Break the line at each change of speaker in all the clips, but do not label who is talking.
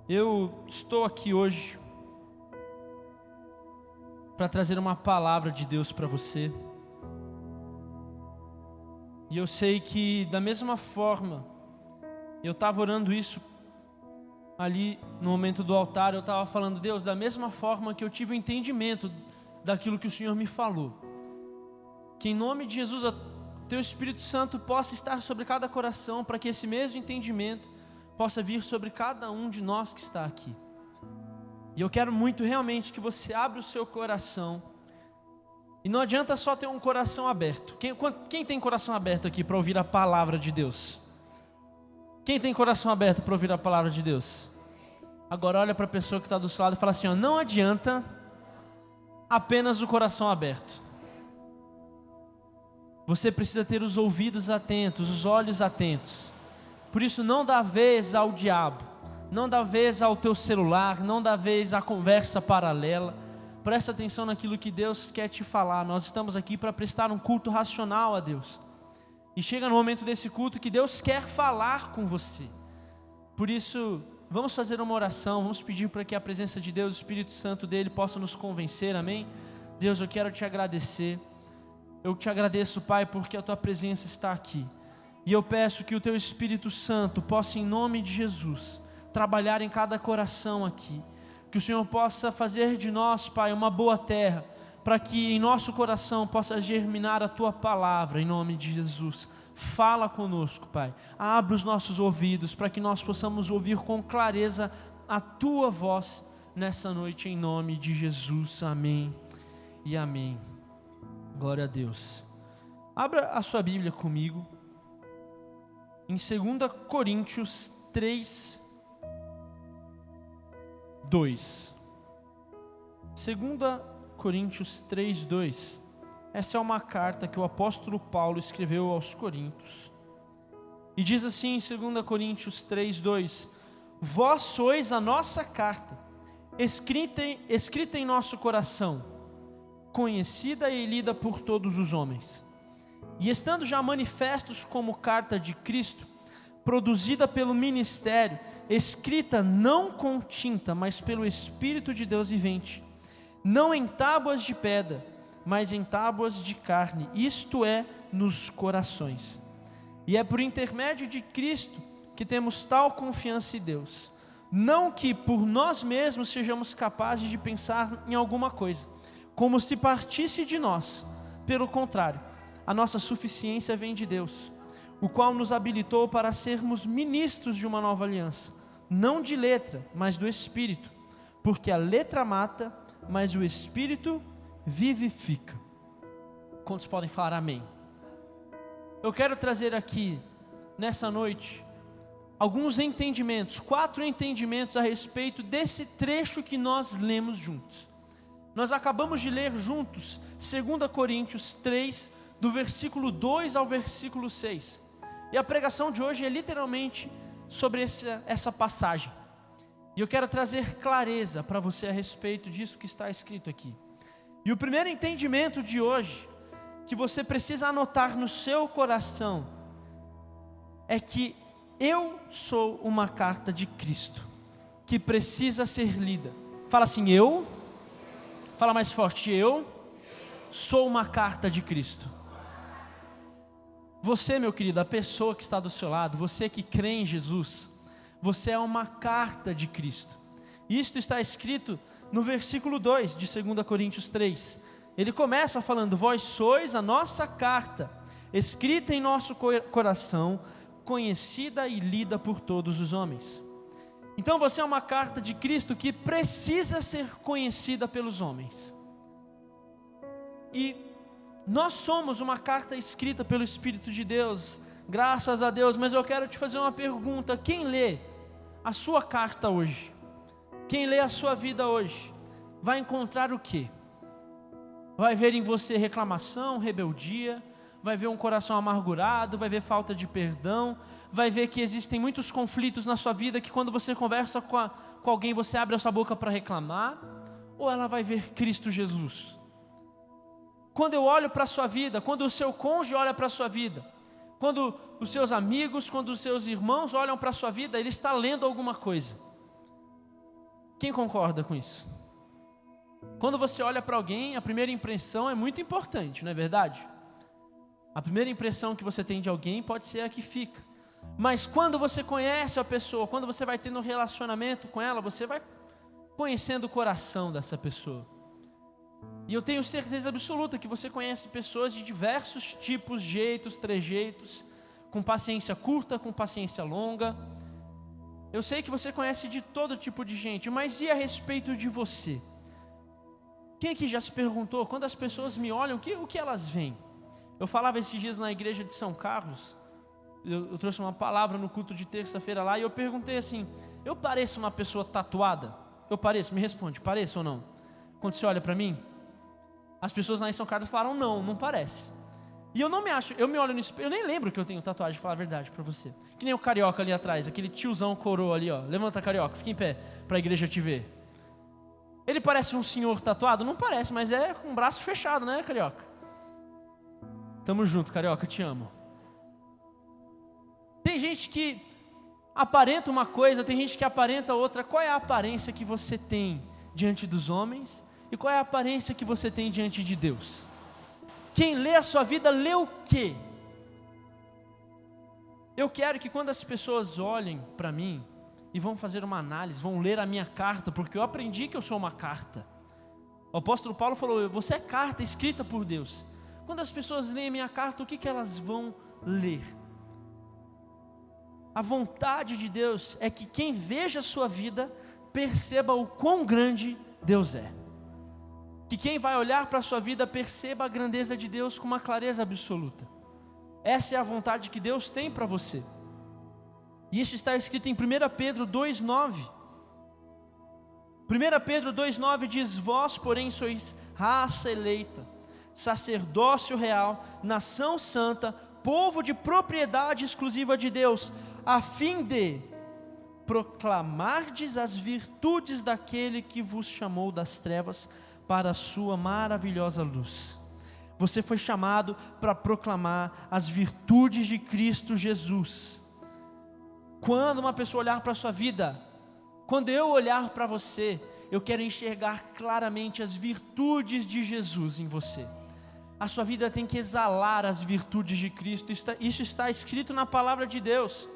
Eu estou aqui hoje para trazer uma palavra de Deus para você. E eu sei que da mesma forma, eu estava orando isso ali no momento do altar, eu estava falando: Deus, da mesma forma que eu tive o entendimento daquilo que o Senhor me falou, que em nome de Jesus o Teu Espírito Santo possa estar sobre cada coração, para que esse mesmo entendimento possa vir sobre cada um de nós que está aqui. E eu quero muito realmente que você abra o seu coração. E não adianta só ter um coração aberto. Quem tem coração aberto aqui para ouvir a palavra de Deus? Quem tem coração aberto para ouvir a palavra de Deus? Agora olha para a pessoa que está do seu lado e fala assim: ó, não adianta apenas o coração aberto. Você precisa ter os ouvidos atentos, os olhos atentos. Por isso, não dá vez ao diabo, não dá vez ao teu celular, não dá vez à conversa paralela. Presta atenção naquilo que Deus quer te falar. Nós estamos aqui para prestar um culto racional a Deus. E chega no momento desse culto que Deus quer falar com você. Por isso, vamos fazer uma oração, vamos pedir para que a presença de Deus, o Espírito Santo dele, possa nos convencer, amém? Deus, eu quero te agradecer. Eu te agradeço, Pai, porque a tua presença está aqui. E eu peço que o teu Espírito Santo possa, em nome de Jesus, trabalhar em cada coração aqui. Que o Senhor possa fazer de nós, Pai, uma boa terra, para que em nosso coração possa germinar a tua palavra, em nome de Jesus. Fala conosco, Pai. Abra os nossos ouvidos para que nós possamos ouvir com clareza a tua voz nessa noite, em nome de Jesus. Amém e amém. Glória a Deus. Abra a sua Bíblia comigo em 2 Coríntios 3, 2. 2 Coríntios 3, 2. Essa é uma carta que o apóstolo Paulo escreveu aos Coríntios. E diz assim em 2 Coríntios 3, 2: Vós sois a nossa carta, escrita em nosso coração, conhecida e lida por todos os homens. E estando já manifestos como carta de Cristo, produzida pelo ministério, escrita não com tinta, mas pelo Espírito de Deus vivente, não em tábuas de pedra, mas em tábuas de carne, isto é, nos corações. E é por intermédio de Cristo que temos tal confiança em Deus. Não que por nós mesmos sejamos capazes de pensar em alguma coisa, como se partisse de nós. Pelo contrário, a nossa suficiência vem de Deus, o qual nos habilitou para sermos ministros de uma nova aliança, não de letra, mas do Espírito, porque a letra mata, mas o Espírito vivifica. Quantos podem falar amém? Eu quero trazer aqui, nessa noite, alguns entendimentos, 4 entendimentos a respeito desse trecho que nós lemos juntos. Nós acabamos de ler juntos 2 Coríntios 3, do versículo 2 ao versículo 6. E a pregação de hoje é literalmente sobre essa passagem. E eu quero trazer clareza para você a respeito disso que está escrito aqui. E o primeiro entendimento de hoje, que você precisa anotar no seu coração, é que eu sou uma carta de Cristo, que precisa ser lida. Fala assim: eu. Fala mais forte: eu sou uma carta de Cristo. Você, meu querido, a pessoa que está do seu lado, você que crê em Jesus, você é uma carta de Cristo. Isto está escrito no versículo 2 de 2 Coríntios 3. Ele começa falando: vós sois a nossa carta, escrita em nosso coração, conhecida e lida por todos os homens. Então você é uma carta de Cristo que precisa ser conhecida pelos homens. E nós somos uma carta escrita pelo Espírito de Deus, graças a Deus. Mas eu quero te fazer uma pergunta: quem lê a sua carta hoje, quem lê a sua vida hoje, vai encontrar o quê? Vai ver em você reclamação, rebeldia, vai ver um coração amargurado, vai ver falta de perdão, vai ver que existem muitos conflitos na sua vida, que quando você conversa com alguém, você abre a sua boca para reclamar? Ou ela vai ver Cristo Jesus? Quando eu olho para a sua vida, quando o seu cônjuge olha para a sua vida, quando os seus amigos, quando os seus irmãos olham para a sua vida, ele está lendo alguma coisa. Quem concorda com isso? Quando você olha para alguém, a primeira impressão é muito importante, não é verdade? A primeira impressão que você tem de alguém pode ser a que fica. Mas quando você conhece a pessoa, quando você vai tendo um relacionamento com ela, você vai conhecendo o coração dessa pessoa. E eu tenho certeza absoluta que você conhece pessoas de diversos tipos, jeitos, trejeitos, com paciência curta, com paciência longa. Eu sei que você conhece de todo tipo de gente, mas e a respeito de você? Quem aqui já se perguntou, quando as pessoas me olham, o que elas veem? Eu falava esses dias na igreja de São Carlos, eu trouxe uma palavra no culto de terça-feira lá, e eu perguntei assim, eu pareço uma pessoa tatuada? Eu pareço? Me responde, pareço ou não? Quando você olha para mim, as pessoas lá em São Carlos falaram, não parece. E eu não me acho, eu me olho no espelho, eu nem lembro que eu tenho tatuagem, pra falar a verdade para você. Que nem o carioca ali atrás, aquele tiozão coroa ali, ó. Levanta, carioca, fica em pé, para a igreja te ver. Ele parece um senhor tatuado? Não parece, mas é com o braço fechado, né, carioca? Tamo junto, carioca, te amo. Tem gente que aparenta uma coisa, tem gente que aparenta outra. Qual é a aparência que você tem diante dos homens? E qual é a aparência que você tem diante de Deus? Quem lê a sua vida, lê o quê? Eu quero que quando as pessoas olhem para mim e vão fazer uma análise, vão ler a minha carta, porque eu aprendi que eu sou uma carta. O apóstolo Paulo falou, você é carta escrita por Deus. Quando as pessoas leem a minha carta, o que elas vão ler? A vontade de Deus é que quem veja a sua vida, perceba o quão grande Deus é. Que quem vai olhar para a sua vida, perceba a grandeza de Deus com uma clareza absoluta. Essa é a vontade que Deus tem para você. E isso está escrito em 1 Pedro 2,9. 1 Pedro 2,9 diz, vós porém sois raça eleita, sacerdócio real, nação santa, povo de propriedade exclusiva de Deus, a fim de proclamardes as virtudes daquele que vos chamou das trevas para a sua maravilhosa luz. Você foi chamado para proclamar as virtudes de Cristo Jesus. Quando uma pessoa olhar para a sua vida, quando eu olhar para você, eu quero enxergar claramente as virtudes de Jesus em você. A sua vida tem que exalar as virtudes de Cristo, isso está escrito na palavra de Deus.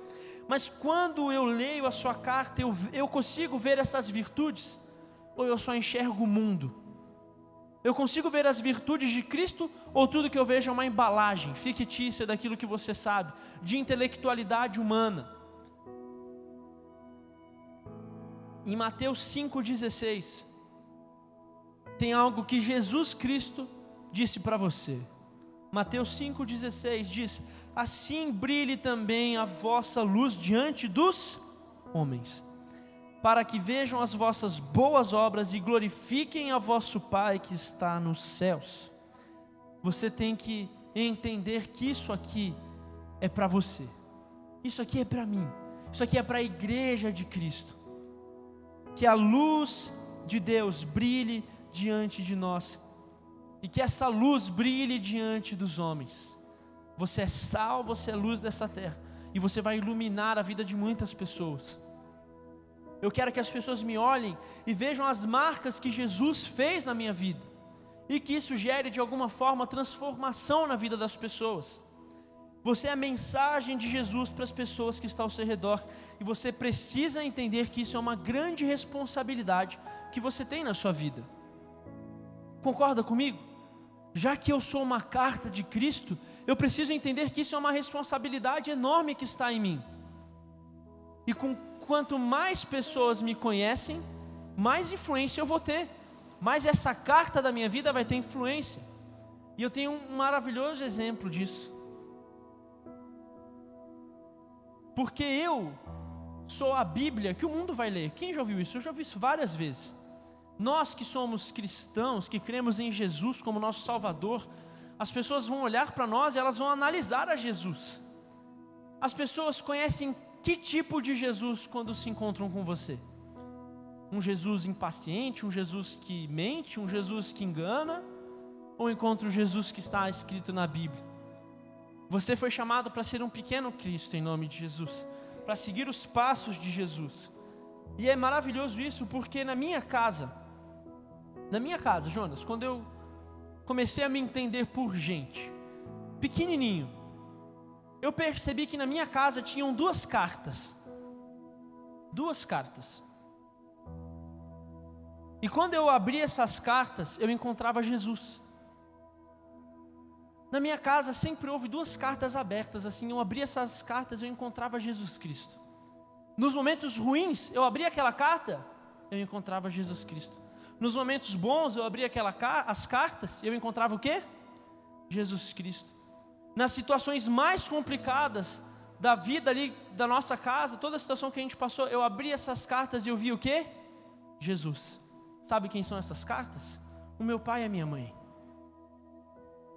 Mas quando eu leio a sua carta, eu consigo ver essas virtudes? Ou eu só enxergo o mundo? Eu consigo ver as virtudes de Cristo, ou tudo que eu vejo é uma embalagem fictícia daquilo que você sabe, de intelectualidade humana? Em Mateus 5,16, tem algo que Jesus Cristo disse para você. Mateus 5,16 diz, assim brilhe também a vossa luz diante dos homens, para que vejam as vossas boas obras e glorifiquem a vosso Pai que está nos céus. Você tem que entender que isso aqui é para você, isso aqui é para mim, isso aqui é para a igreja de Cristo. Que a luz de Deus brilhe diante de nós, e que essa luz brilhe diante dos homens. Você é sal, você é luz dessa terra, e você vai iluminar a vida de muitas pessoas. Eu quero que as pessoas me olhem e vejam as marcas que Jesus fez na minha vida, e que isso gere de alguma forma transformação na vida das pessoas. Você é a mensagem de Jesus para as pessoas que estão ao seu redor, e você precisa entender que isso é uma grande responsabilidade que você tem na sua vida. Concorda comigo? Já que eu sou uma carta de Cristo, eu preciso entender que isso é uma responsabilidade enorme que está em mim. E quanto mais pessoas me conhecem, mais influência eu vou ter, mais essa carta da minha vida vai ter influência. E eu tenho um maravilhoso exemplo disso. Porque eu sou a Bíblia que o mundo vai ler. Quem já ouviu isso? Eu já ouvi isso várias vezes. Nós que somos cristãos, que cremos em Jesus como nosso Salvador, as pessoas vão olhar para nós e elas vão analisar a Jesus. As pessoas conhecem que tipo de Jesus quando se encontram com você? Um Jesus impaciente, um Jesus que mente, um Jesus que engana, ou encontra o Jesus que está escrito na Bíblia? Você foi chamado para ser um pequeno Cristo em nome de Jesus, para seguir os passos de Jesus. E é maravilhoso isso, porque na minha casa, Jonas, quando eu comecei a me entender por gente, pequenininho, eu percebi que na minha casa tinham duas cartas. E quando eu abri essas cartas, eu encontrava Jesus. Na minha casa sempre houve duas cartas abertas, assim, eu abria essas cartas e eu encontrava Jesus Cristo. Nos momentos ruins, eu abria aquela carta, eu encontrava Jesus Cristo. Nos momentos bons, eu abria as cartas e eu encontrava o quê? Jesus Cristo. Nas situações mais complicadas da vida ali, da nossa casa, toda a situação que a gente passou, eu abria essas cartas e eu via o quê? Jesus. Sabe quem são essas cartas? O meu pai e a minha mãe.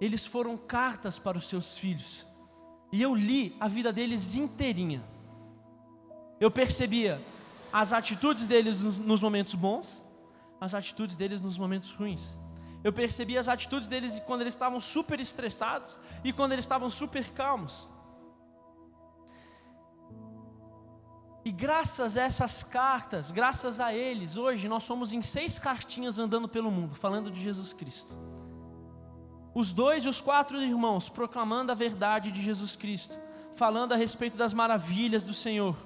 Eles foram cartas para os seus filhos. E eu li a vida deles inteirinha. Eu percebia as atitudes deles nos momentos bons, as atitudes deles nos momentos ruins. Eu percebia as atitudes deles quando eles estavam super estressados e quando eles estavam super calmos. E graças a essas cartas, graças a eles, hoje nós somos em 6 cartinhas andando pelo mundo, falando de Jesus Cristo. Os 2 e os 4 irmãos proclamando a verdade de Jesus Cristo, falando a respeito das maravilhas do Senhor,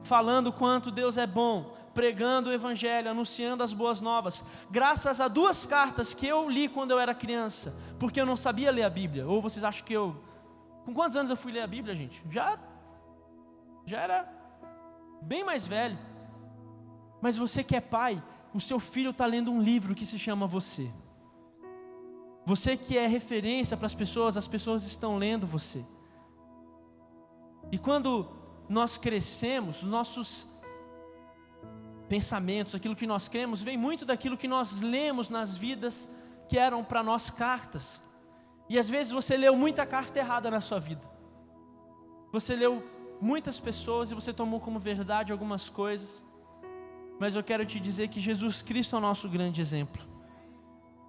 falando quanto Deus é bom, pregando o Evangelho, anunciando as boas novas, graças a 2 cartas que eu li quando eu era criança, porque eu não sabia ler a Bíblia. Ou vocês acham que com quantos anos eu fui ler a Bíblia, gente? Já era bem mais velho. Mas você que é pai, o seu filho está lendo um livro que se chama Você. Você que é referência para as pessoas estão lendo você. E quando nós crescemos, os nossos pensamentos, aquilo que nós cremos, vem muito daquilo que nós lemos nas vidas que eram para nós cartas. E às vezes você leu muita carta errada na sua vida. Você leu muitas pessoas e você tomou como verdade algumas coisas. Mas eu quero te dizer que Jesus Cristo é o nosso grande exemplo.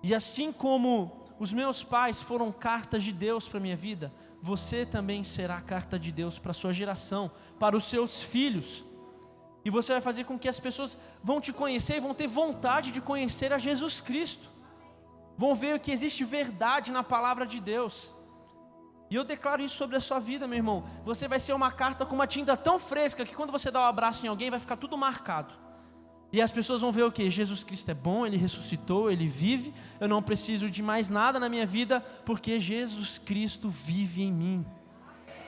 E assim como os meus pais foram cartas de Deus para a minha vida, você também será carta de Deus para a sua geração, para os seus filhos. E você vai fazer com que as pessoas vão te conhecer e vão ter vontade de conhecer a Jesus Cristo. Vão ver que existe verdade na palavra de Deus. E eu declaro isso sobre a sua vida, meu irmão. Você vai ser uma carta com uma tinta tão fresca que quando você dá um abraço em alguém vai ficar tudo marcado. E as pessoas vão ver o que? Jesus Cristo é bom, Ele ressuscitou, Ele vive. Eu não preciso de mais nada na minha vida, porque Jesus Cristo vive em mim.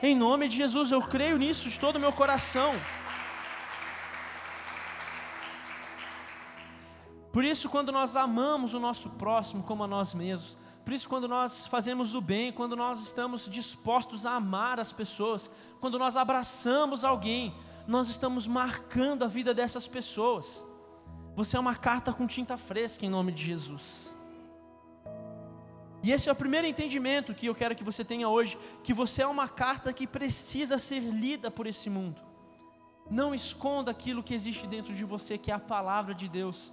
Em nome de Jesus, eu creio nisso de todo o meu coração. Por isso, quando nós amamos o nosso próximo como a nós mesmos, por isso, quando nós fazemos o bem, quando nós estamos dispostos a amar as pessoas, quando nós abraçamos alguém, nós estamos marcando a vida dessas pessoas. Você é uma carta com tinta fresca em nome de Jesus. E esse é o primeiro entendimento que eu quero que você tenha hoje, que você é uma carta que precisa ser lida por esse mundo. Não esconda aquilo que existe dentro de você, que é a palavra de Deus.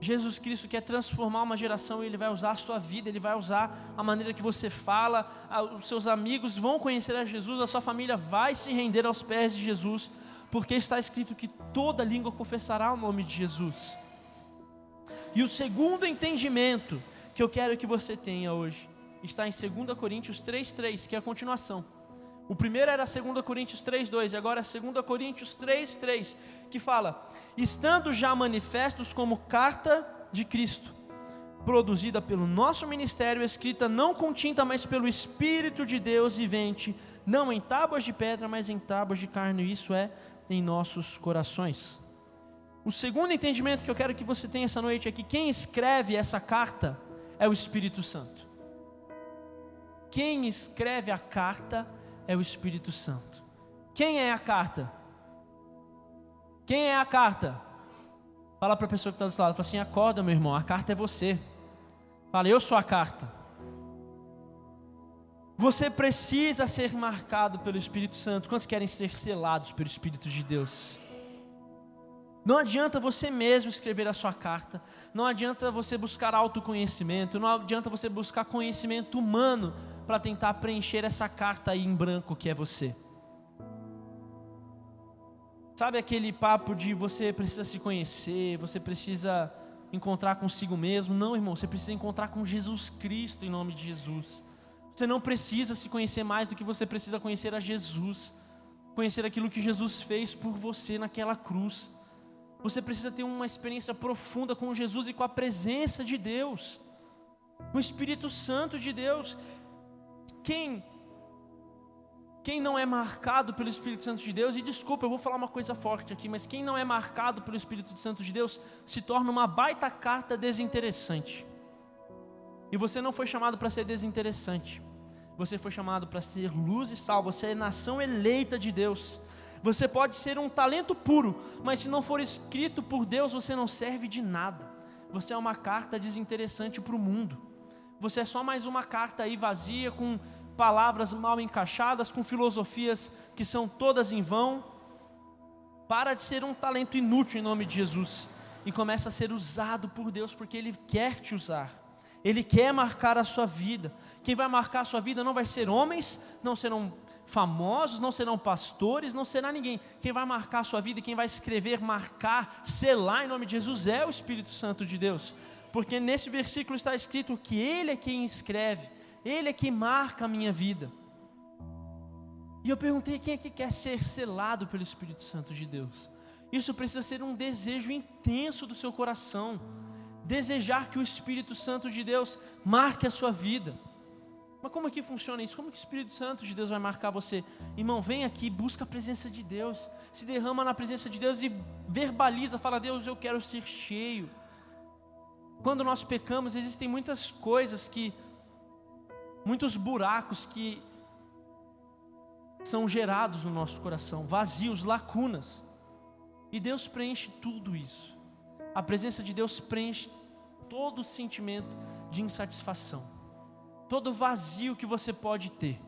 Jesus Cristo quer transformar uma geração e Ele vai usar a sua vida, Ele vai usar a maneira que você fala, os seus amigos vão conhecer a Jesus, a sua família vai se render aos pés de Jesus, porque está escrito que toda língua confessará o nome de Jesus. E o segundo entendimento que eu quero que você tenha hoje está em 2 Coríntios 3:3, que é a continuação. O primeiro era 2 Coríntios 3:2, e agora é 2 Coríntios 3:3, que fala: estando já manifestos como carta de Cristo, produzida pelo nosso ministério, escrita não com tinta, mas pelo Espírito de Deus vivente, não em tábuas de pedra, mas em tábuas de carne, isso é, em nossos corações. O segundo entendimento que eu quero que você tenha essa noite é que quem escreve essa carta é o Espírito Santo. Quem escreve a carta é o Espírito Santo. Quem é a carta? Quem é a carta? Fala para a pessoa que está do seu lado, fala assim: acorda, meu irmão, a carta é você. Fala: eu sou a carta. Você precisa ser marcado pelo Espírito Santo. Quantos querem ser selados pelo Espírito de Deus? Não adianta você mesmo escrever a sua carta. Não adianta você buscar autoconhecimento. Não adianta você buscar conhecimento humano para tentar preencher essa carta aí em branco que é você. Sabe aquele papo de você precisa se conhecer, você precisa encontrar consigo mesmo? Não, irmão, você precisa encontrar com Jesus Cristo em nome de Jesus. Você não precisa se conhecer mais do que você precisa conhecer a Jesus, conhecer aquilo que Jesus fez por você naquela cruz. Você precisa ter uma experiência profunda com Jesus e com a presença de Deus, com o Espírito Santo de Deus. Quem não é marcado pelo Espírito Santo de Deus, e desculpa, eu vou falar uma coisa forte aqui, mas quem não é marcado pelo Espírito Santo de Deus, se torna uma baita carta desinteressante. E você não foi chamado para ser desinteressante, você foi chamado para ser luz e sal, você é nação eleita de Deus. Você pode ser um talento puro, mas se não for escrito por Deus, você não serve de nada. Você é uma carta desinteressante para o mundo. Você é só mais uma carta aí vazia, com palavras mal encaixadas, com filosofias que são todas em vão. Para de ser um talento inútil em nome de Jesus e começa a ser usado por Deus, porque Ele quer te usar. Ele quer marcar a sua vida. Quem vai marcar a sua vida não vai ser homens, não serão famosos, não serão pastores, não será ninguém. Quem vai marcar a sua vida, quem vai escrever, marcar, selar em nome de Jesus é o Espírito Santo de Deus. Porque nesse versículo está escrito que Ele é quem escreve, Ele é quem marca a minha vida. E eu perguntei, quem é que quer ser selado pelo Espírito Santo de Deus? Isso precisa ser um desejo intenso do seu coração. Desejar que o Espírito Santo de Deus marque a sua vida. Mas como é que funciona isso? Como que o Espírito Santo de Deus vai marcar você? Irmão, vem aqui, busca a presença de Deus, se derrama na presença de Deus e verbaliza, fala: Deus, eu quero ser cheio. Quando nós pecamos, existem muitas coisas muitos buracos que são gerados no nosso coração, vazios, lacunas. E Deus preenche tudo isso. A presença de Deus preenche todo o sentimento de insatisfação, todo vazio que você pode ter,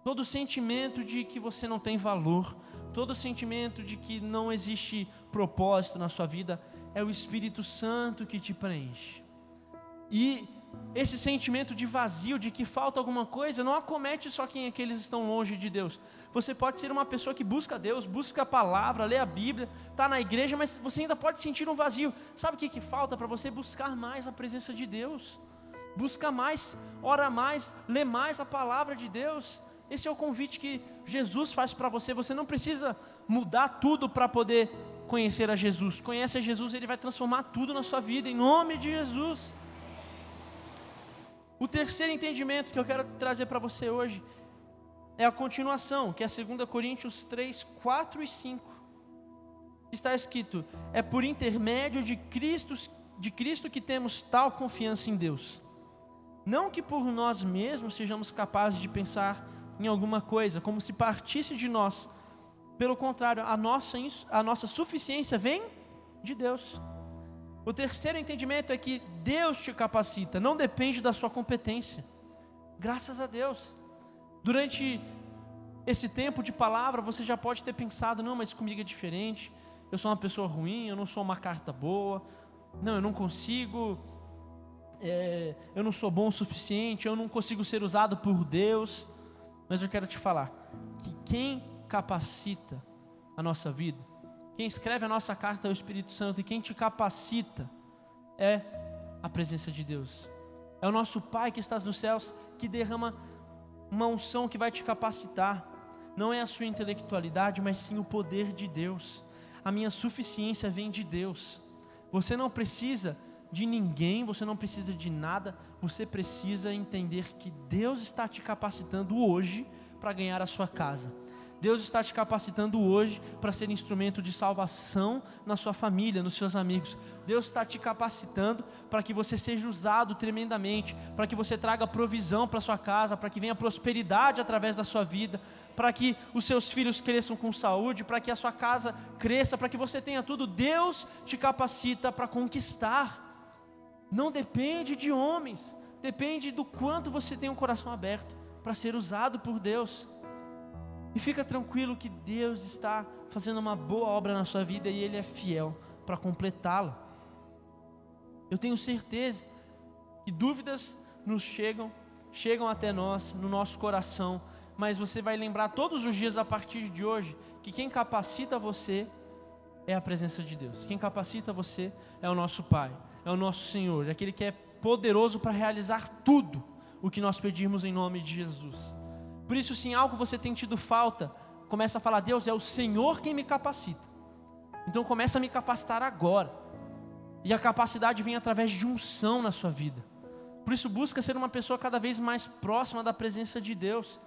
todo sentimento de que você não tem valor, todo sentimento de que não existe propósito na sua vida. É o Espírito Santo que te preenche. E esse sentimento de vazio, de que falta alguma coisa, não acomete só quem aqueles estão longe de Deus. Você pode ser uma pessoa que busca Deus, busca a palavra, lê a Bíblia, está na igreja, mas você ainda pode sentir um vazio. Sabe o que falta para você? Buscar mais a presença de Deus. Busca mais, ora mais, lê mais a palavra de Deus. Esse é o convite que Jesus faz para você. Você não precisa mudar tudo para poder conhecer a Jesus. Conhece a Jesus, Ele vai transformar tudo na sua vida, em nome de Jesus. O terceiro entendimento que eu quero trazer para você hoje é a continuação, que é 2 Coríntios 3, 4 e 5. Está escrito: é por intermédio de Cristo que temos tal confiança em Deus. Não que por nós mesmos sejamos capazes de pensar em alguma coisa, como se partisse de nós. Pelo contrário, a nossa suficiência vem de Deus. O terceiro entendimento é que Deus te capacita, não depende da sua competência. Graças a Deus. Durante esse tempo de palavra, você já pode ter pensado: não, mas comigo é diferente, eu sou uma pessoa ruim, eu não sou uma carta boa, não, eu não consigo, eu não sou bom o suficiente, eu não consigo ser usado por Deus. Mas eu quero te falar que quem capacita a nossa vida, quem escreve a nossa carta é o Espírito Santo, e quem te capacita é a presença de Deus. É o nosso Pai que está nos céus que derrama uma unção que vai te capacitar. Não é a sua intelectualidade, mas sim o poder de Deus. A minha suficiência vem de Deus. Você não precisa de ninguém, você não precisa de nada, você precisa entender que Deus está te capacitando hoje para ganhar a sua casa. Deus está te capacitando hoje para ser instrumento de salvação na sua família, nos seus amigos. Deus está te capacitando para que você seja usado tremendamente, para que você traga provisão para sua casa, para que venha prosperidade através da sua vida, para que os seus filhos cresçam com saúde, para que a sua casa cresça, para que você tenha tudo. Deus te capacita para conquistar. Não depende de homens, depende do quanto você tem um coração aberto para ser usado por Deus. E fica tranquilo que Deus está fazendo uma boa obra na sua vida e Ele é fiel para completá-la. Eu tenho certeza que dúvidas nos chegam até nós, no nosso coração, mas você vai lembrar todos os dias a partir de hoje que quem capacita você é a presença de Deus. Quem capacita você é o nosso Pai, é o nosso Senhor, é aquele que é poderoso para realizar tudo o que nós pedirmos em nome de Jesus. Por isso, se em algo você tem tido falta, começa a falar: Deus, é o Senhor quem me capacita. Então começa a me capacitar agora. E a capacidade vem através de unção na sua vida. Por isso busca ser uma pessoa cada vez mais próxima da presença de Deus.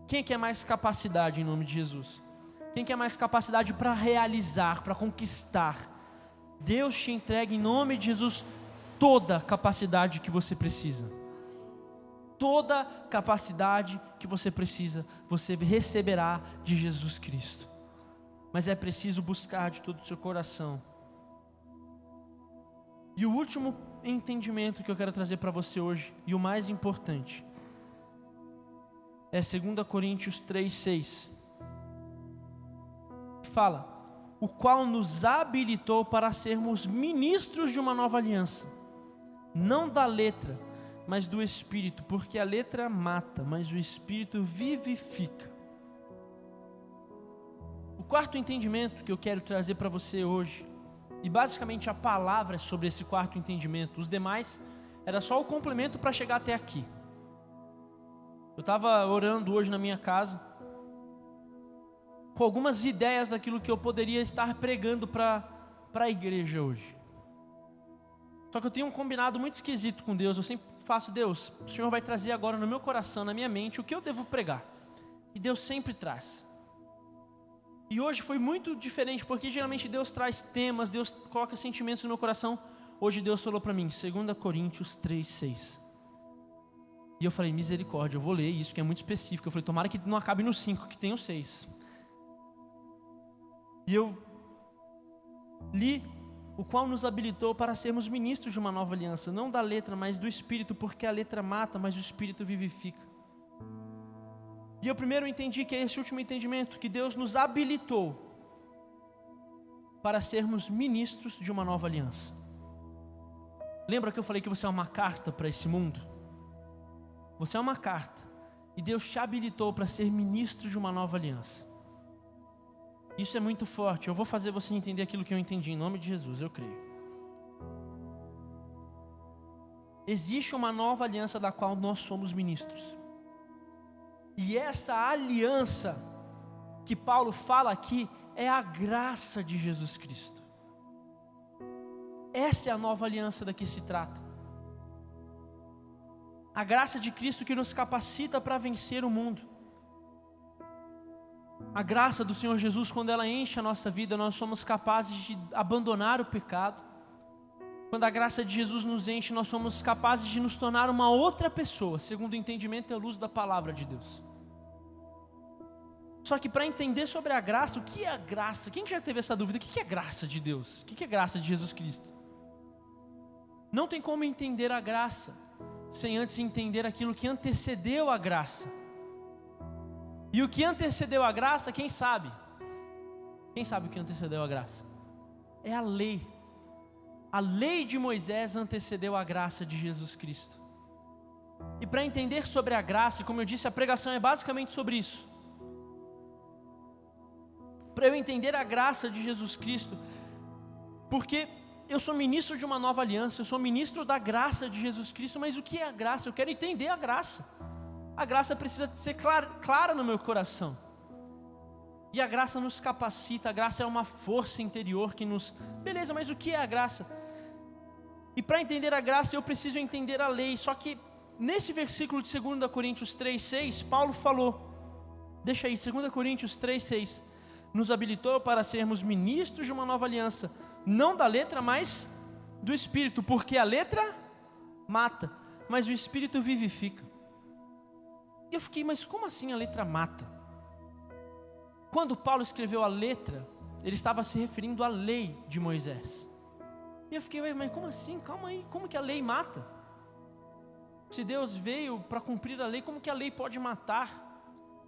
Quem quer mais capacidade em nome de Jesus? Quem quer mais capacidade para realizar, para conquistar? Deus te entrega em nome de Jesus toda a capacidade que você precisa. Toda capacidade que você precisa, você receberá de Jesus Cristo. Mas é preciso buscar de todo o seu coração. E o último entendimento que eu quero trazer para você hoje, e o mais importante, é 2 Coríntios 3:6. Fala: o qual nos habilitou para sermos ministros de uma nova aliança, não da letra, mas do Espírito, porque a letra mata, mas o Espírito vivifica. O quarto entendimento que eu quero trazer para você hoje, e basicamente a palavra é sobre esse quarto entendimento, os demais era só o complemento para chegar até aqui. Eu estava orando hoje na minha casa, com algumas ideias daquilo que eu poderia estar pregando para a igreja hoje. Só que eu tenho um combinado muito esquisito com Deus. Eu sempre faço: Deus, o Senhor vai trazer agora no meu coração, na minha mente, o que eu devo pregar. E Deus sempre traz. E hoje foi muito diferente, porque geralmente Deus traz temas, Deus coloca sentimentos no meu coração. Hoje Deus falou para mim, 2 Coríntios 3:6. E eu falei: misericórdia, eu vou ler isso, que é muito específico. Eu falei: tomara que não acabe no 5, que tem o 6. E eu li: o qual nos habilitou para sermos ministros de uma nova aliança, não da letra, mas do Espírito, porque a letra mata, mas o Espírito vivifica. E eu primeiro entendi que é esse último entendimento, que Deus nos habilitou para sermos ministros de uma nova aliança. Lembra que eu falei que você é uma carta para esse mundo? Você é uma carta, e Deus te habilitou para ser ministro de uma nova aliança. Isso é muito forte. Eu vou fazer você entender aquilo que eu entendi, em nome de Jesus, eu creio. Existe uma nova aliança da qual nós somos ministros. E essa aliança que Paulo fala aqui é a graça de Jesus Cristo. Essa é a nova aliança da que se trata. A graça de Cristo que nos capacita para vencer o mundo. A graça do Senhor Jesus, quando ela enche a nossa vida, nós somos capazes de abandonar o pecado. Quando a graça de Jesus nos enche, nós somos capazes de nos tornar uma outra pessoa, segundo o entendimento e a luz da palavra de Deus. Só que para entender sobre a graça, o que é a graça? Quem já teve essa dúvida? O que é graça de Deus? O que é graça de Jesus Cristo? Não tem como entender a graça sem antes entender aquilo que antecedeu a graça. E o que antecedeu a graça, quem sabe? Quem sabe o que antecedeu a graça? É a lei. A lei de Moisés antecedeu a graça de Jesus Cristo. E para entender sobre a graça, como eu disse, a pregação é basicamente sobre isso. Para eu entender a graça de Jesus Cristo, porque eu sou ministro de uma nova aliança, eu sou ministro da graça de Jesus Cristo, mas o que é a graça? Eu quero entender a graça. A graça precisa ser clara no meu coração. E a graça nos capacita, a graça é uma força interior que nos... Beleza, mas o que é a graça? E para entender a graça eu preciso entender a lei. Só que nesse versículo de 2 Coríntios 3:6, Paulo falou, deixa aí, 2 Coríntios 3:6, nos habilitou para sermos ministros de uma nova aliança, não da letra, mas do Espírito, porque a letra mata, mas o Espírito vivifica. E eu fiquei: mas como assim a letra mata? Quando Paulo escreveu a letra, ele estava se referindo à lei de Moisés. E eu fiquei: mas como assim? Calma aí, como que a lei mata? Se Deus veio para cumprir a lei, como que a lei pode matar?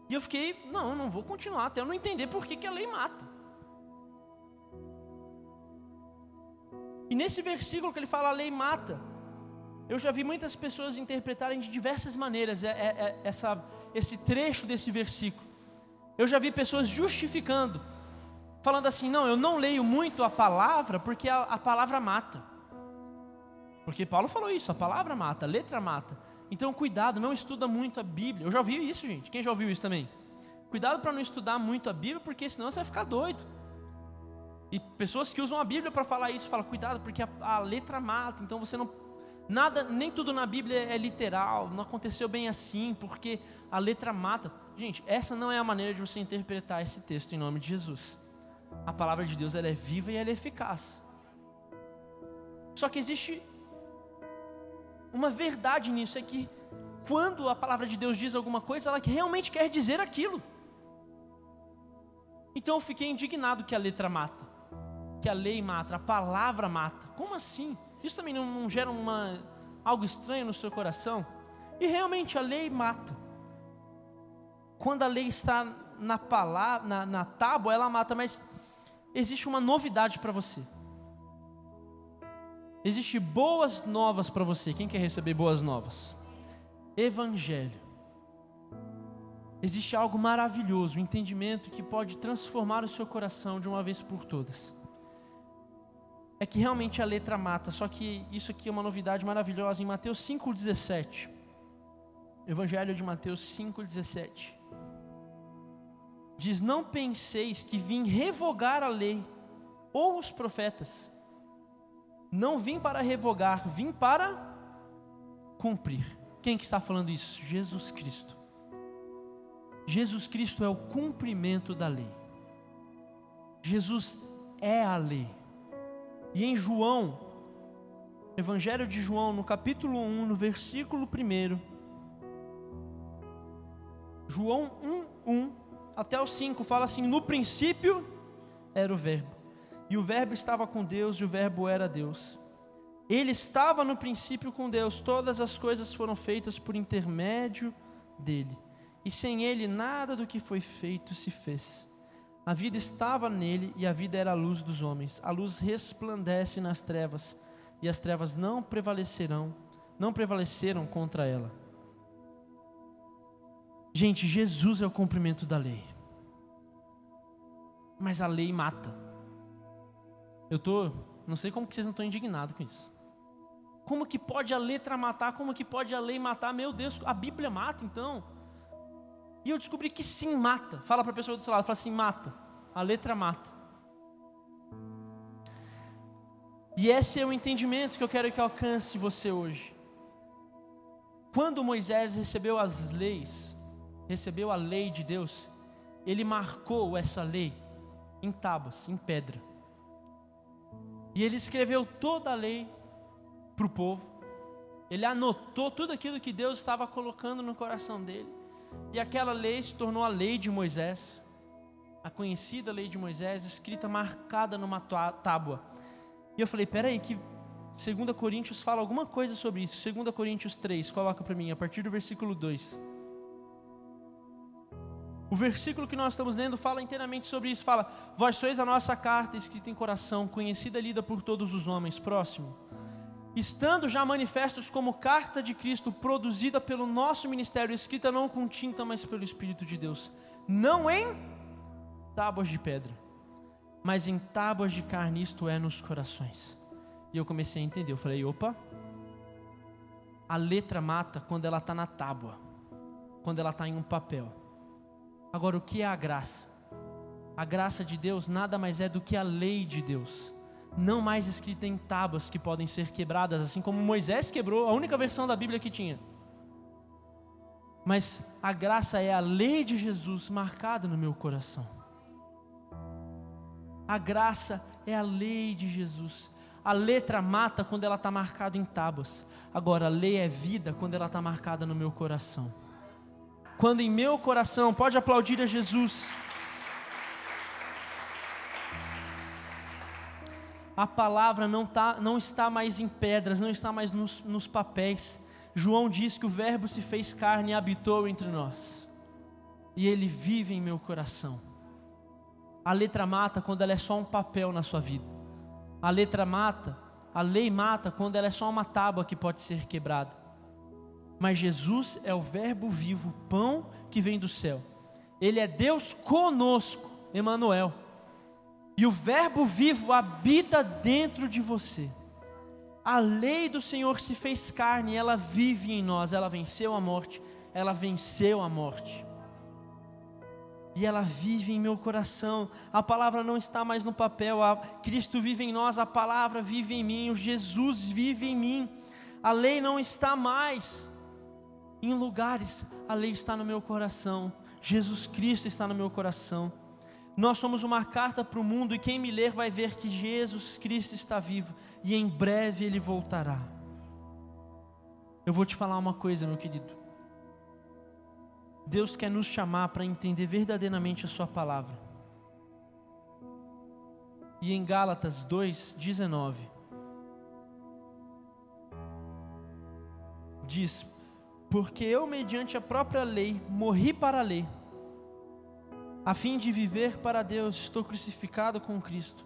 E eu fiquei: não, eu não vou continuar até eu não entender por que a lei mata. E nesse versículo que ele fala a lei mata, eu já vi muitas pessoas interpretarem de diversas maneiras esse trecho desse versículo, eu já vi pessoas justificando, falando assim: não, eu não leio muito a palavra porque a palavra mata. Porque Paulo falou isso, a palavra mata, a letra mata. Então cuidado, não estuda muito a Bíblia. Eu já ouvi isso, gente. Quem já ouviu isso também? Cuidado para não estudar muito a Bíblia, porque senão você vai ficar doido. E pessoas que usam a Bíblia para falar isso, falam: cuidado, porque a letra mata. Então você não... Nada, nem tudo na Bíblia é literal, não aconteceu bem assim, porque a letra mata. Gente, essa não é a maneira de você interpretar esse texto em nome de Jesus. A palavra de Deus, ela é viva e ela é eficaz. Só que existe uma verdade nisso, é que quando a palavra de Deus diz alguma coisa, ela realmente quer dizer aquilo. Então eu fiquei indignado que a letra mata, que a lei mata, a palavra mata. Como assim? Isso também não gera algo estranho no seu coração? E realmente a lei mata. Quando a lei está na palavra, na tábua, ela mata. Mas existe uma novidade para você. Existe boas novas para você. Quem quer receber boas novas? Evangelho. Existe algo maravilhoso, um entendimento que pode transformar o seu coração de uma vez por todas. É que realmente a letra mata, só que isso aqui é uma novidade maravilhosa. Em Mateus 5,17, Evangelho de Mateus 5,17, diz: não penseis que vim revogar a lei ou os profetas. Não vim para revogar, vim para cumprir. Quem que está falando isso? Jesus Cristo. Jesus Cristo é o cumprimento da lei. Jesus é a lei. E em João, Evangelho de João, no capítulo 1, no versículo 1, João 1 até o 5, fala assim: no princípio era o verbo, e o verbo estava com Deus, e o verbo era Deus. Ele estava no princípio com Deus, todas as coisas foram feitas por intermédio dele, e sem ele nada do que foi feito se fez. A vida estava nele, e a vida era a luz dos homens. A luz resplandece nas trevas, e as trevas não prevaleceram contra ela. Gente, Jesus é o cumprimento da lei. Mas a lei mata. Não sei como que vocês não estão indignados com isso. Como que pode a letra matar? Como que pode a lei matar? Meu Deus, a Bíblia mata então? E eu descobri que sim, mata. Fala para a pessoa do seu lado, fala assim: mata. A letra mata. E esse é o entendimento que eu quero que alcance você hoje. Quando Moisés recebeu as leis, recebeu a lei de Deus, ele marcou essa lei em tábuas, em pedra. E ele escreveu toda a lei para o povo. Ele anotou tudo aquilo que Deus estava colocando no coração dele. E aquela lei se tornou a lei de Moisés, a conhecida lei de Moisés, escrita, marcada numa tábua. E eu falei: peraí, que 2 Coríntios fala alguma coisa sobre isso. 2 Coríntios 3, coloca para mim, a partir do versículo 2. O versículo que nós estamos lendo fala inteiramente sobre isso. Fala: vós sois a nossa carta escrita em coração, conhecida e lida por todos os homens. Próximo. Estando já manifestos como carta de Cristo, produzida pelo nosso ministério, escrita não com tinta, mas pelo Espírito de Deus, não em tábuas de pedra, mas em tábuas de carne, isto é, nos corações. E eu comecei a entender, eu falei: opa, a letra mata quando ela está na tábua, quando ela está em um papel. Agora, o que é a graça? A graça de Deus nada mais é do que a lei de Deus, não mais escrita em tábuas que podem ser quebradas, assim como Moisés quebrou a única versão da Bíblia que tinha. Mas a graça é a lei de Jesus marcada no meu coração. A graça é a lei de Jesus. A letra mata quando ela está marcada em tábuas. Agora, a lei é vida quando ela está marcada no meu coração. Quando em meu coração, pode aplaudir a Jesus, a palavra não está mais em pedras, não está mais nos papéis. João diz que o verbo se fez carne e habitou entre nós, e ele vive em meu coração. A letra mata quando ela é só um papel na sua vida. A lei mata quando ela é só uma tábua que pode ser quebrada. Mas Jesus é o verbo vivo, o pão que vem do céu. Ele é Deus conosco, Emanuel. E o verbo vivo habita dentro de você. A lei do Senhor se fez carne, ela vive em nós, ela venceu a morte, ela venceu a morte. E ela vive em meu coração. A palavra não está mais no papel, Cristo vive em nós, a palavra vive em mim, o Jesus vive em mim. A lei não está mais em lugares, a lei está no meu coração. Jesus Cristo está no meu coração. Nós somos uma carta para o mundo, e quem me ler vai ver que Jesus Cristo está vivo, e em breve Ele voltará. Eu vou te falar uma coisa, meu querido. Deus quer nos chamar para entender verdadeiramente a sua palavra. E em Gálatas 2:19 diz: porque eu, mediante a própria lei, morri para a lei, a fim de viver para Deus. Estou crucificado com Cristo.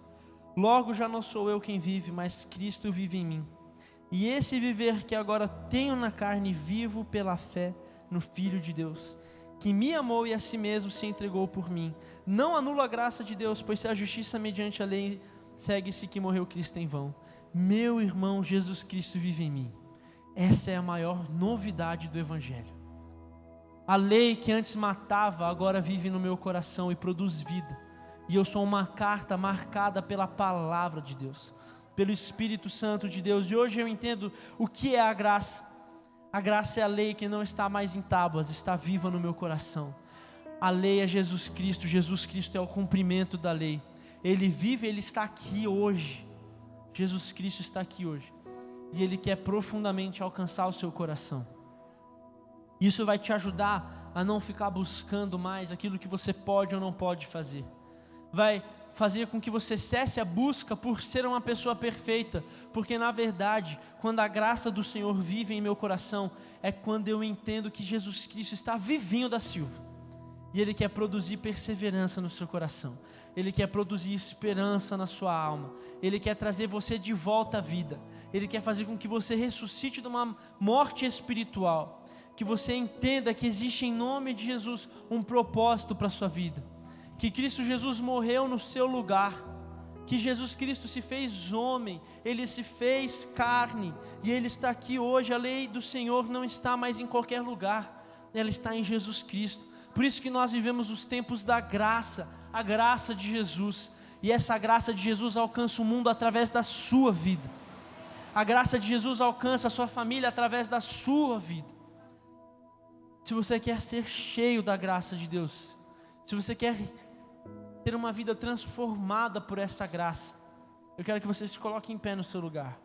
Logo já não sou eu quem vive, mas Cristo vive em mim. E esse viver que agora tenho na carne, vivo pela fé no Filho de Deus, que me amou e a si mesmo se entregou por mim. Não anulo a graça de Deus, pois se a justiça mediante a lei, segue-se que morreu Cristo em vão. Meu irmão, Jesus Cristo vive em mim. Essa é a maior novidade do Evangelho. A lei que antes matava, agora vive no meu coração e produz vida. E eu sou uma carta marcada pela palavra de Deus, pelo Espírito Santo de Deus. E hoje eu entendo o que é a graça. A graça é a lei que não está mais em tábuas, está viva no meu coração. A lei é Jesus Cristo é o cumprimento da lei. Ele vive, Ele está aqui hoje. Jesus Cristo está aqui hoje. E Ele quer profundamente alcançar o seu coração. Isso vai te ajudar a não ficar buscando mais aquilo que você pode ou não pode fazer. Vai fazer com que você cesse a busca por ser uma pessoa perfeita, porque na verdade, quando a graça do Senhor vive em meu coração, é quando eu entendo que Jesus Cristo está vivinho da Silva, e Ele quer produzir perseverança no seu coração, Ele quer produzir esperança na sua alma, Ele quer trazer você de volta à vida, Ele quer fazer com que você ressuscite de uma morte espiritual, que você entenda que existe em nome de Jesus um propósito para a sua vida, que Cristo Jesus morreu no seu lugar, que Jesus Cristo se fez homem, Ele se fez carne, e Ele está aqui hoje. A lei do Senhor não está mais em qualquer lugar, ela está em Jesus Cristo. Por isso que nós vivemos os tempos da graça, a graça de Jesus, e essa graça de Jesus alcança o mundo através da sua vida. A graça de Jesus alcança a sua família através da sua vida. Se você quer ser cheio da graça de Deus, se você quer ter uma vida transformada por essa graça, eu quero que você se coloque em pé no seu lugar.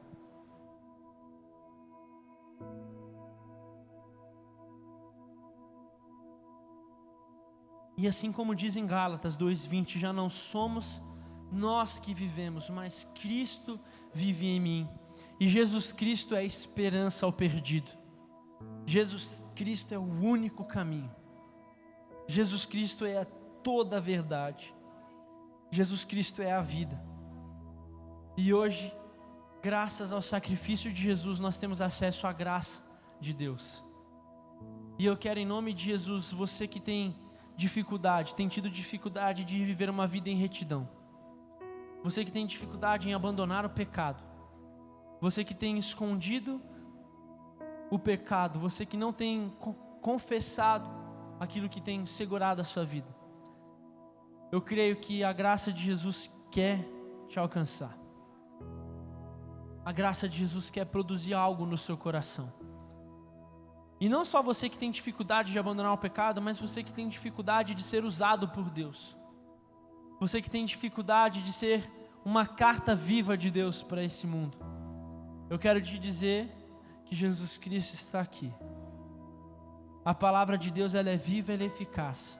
E assim como diz em Gálatas 2:20, já não somos nós que vivemos, mas Cristo vive em mim. E Jesus Cristo é a esperança ao perdido. Jesus Cristo é o único caminho. Jesus Cristo é toda a verdade. Jesus Cristo é a vida. E hoje, graças ao sacrifício de Jesus, nós temos acesso à graça de Deus. E eu quero, em nome de Jesus, você que tem tido dificuldade de viver uma vida em retidão, você que tem dificuldade em abandonar o pecado, você que tem escondido o pecado, você que não tem confessado aquilo que tem segurado a sua vida, eu creio que a graça de Jesus quer te alcançar. A graça de Jesus quer produzir algo no seu coração. E não só você que tem dificuldade de abandonar o pecado, mas você que tem dificuldade de ser usado por Deus. Você que tem dificuldade de ser uma carta viva de Deus para esse mundo. Eu quero te dizer que Jesus Cristo está aqui. A palavra de Deus, ela é viva, ela é eficaz.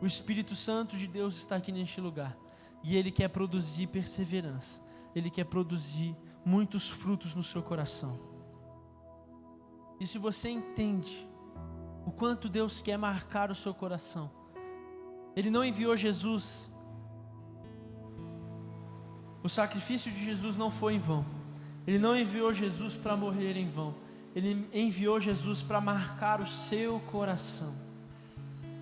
O Espírito Santo de Deus está aqui neste lugar. E Ele quer produzir perseverança. Ele quer produzir muitos frutos no seu coração. E se você entende o quanto Deus quer marcar o seu coração, Ele não enviou Jesus. O sacrifício de Jesus não foi em vão. Ele não enviou Jesus para morrer em vão. Ele enviou Jesus para marcar o seu coração.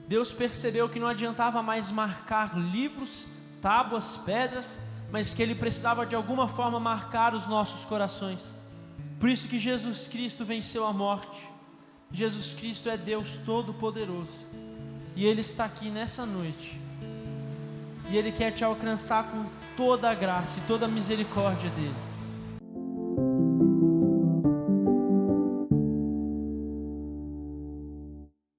Deus percebeu que não adiantava mais marcar livros, tábuas, pedras, mas que Ele precisava de alguma forma marcar os nossos corações. Por isso que Jesus Cristo venceu a morte. Jesus Cristo é Deus Todo-Poderoso. E Ele está aqui nessa noite. E Ele quer te alcançar com toda a graça e toda a misericórdia dEle.